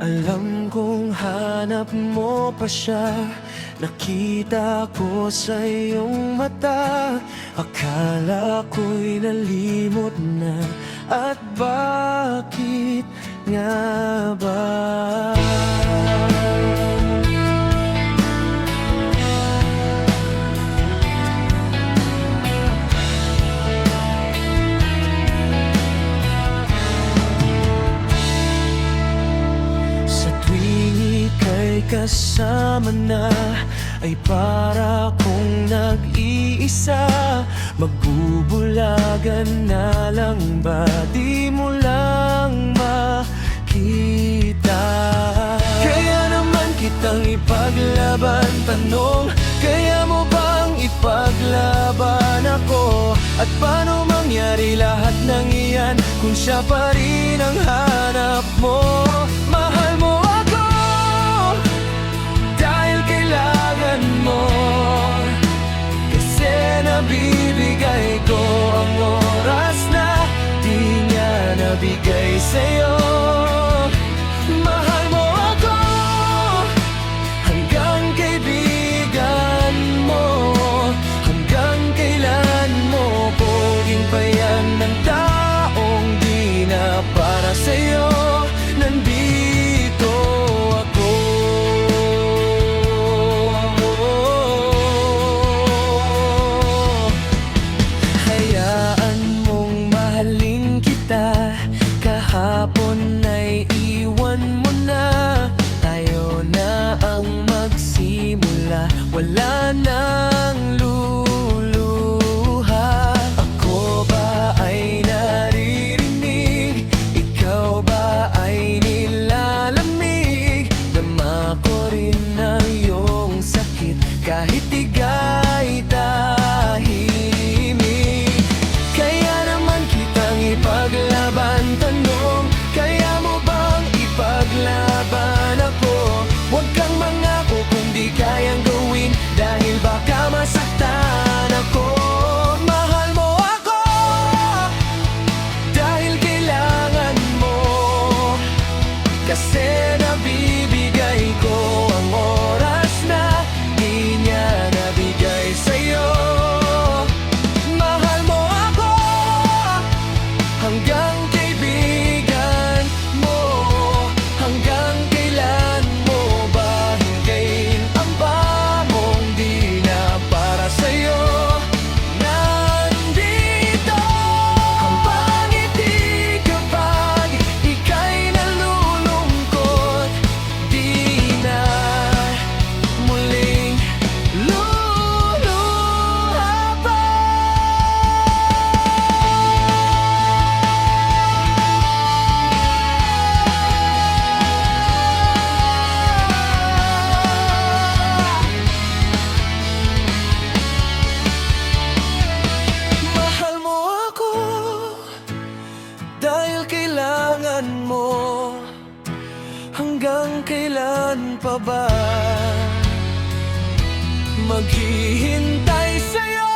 Alam kong hanap mo pa siya. Nakita ko sa iyong mata. Akala ko'y nalimot na. At bakit nga ba? Kasama na ay para kong nag-iisa. Magbubulagan na lang ba, di mo lang makita? Kaya naman kitang ipaglaban, tanong, kaya mo bang ipaglaban ako? At paano mangyari lahat ng iyan kung siya pa rin ang hanap mo? Mahal mo ako dahil kailangan mo, kasi nabibigay ko ang oras na di niya nabigay sa'yo. Mahal mo ako hanggang kaibigan mo, hanggang kailan mo poging pa yan ng taong di na para sa'yo. Nandito ako. Hayaan mong mahalin kita. Kahapon ay iwan mo na. Tayo na ang magsimula. Wala nang luluha. Ako ba ay naririnig? Ikaw ba ay nilalamig? Dama ko rin ang iyong sakit kahit ika'y tahimik. Kaya naman kitang ipaglaban, tanong, kaya mo bang ipaglaban ako? Huwag kang mangako kung di kayang gawin, dahil baka masaktan ako. Mahal mo ako dahil kailangan mo, kasi nabibigay ko ang oras na di niya nabigay sa'yo. Mahal mo ako hanggang kaibigan mo, hanggang kailan mo ba hintayin ang bagong di na para sa'yo? Nandito ang pangiti kapag ika'y nalulungkot. Di na muling luluha pa. Mahal mo ako dahil kailangan mo, hanggang kailan pa ba maghihintay sa'yo?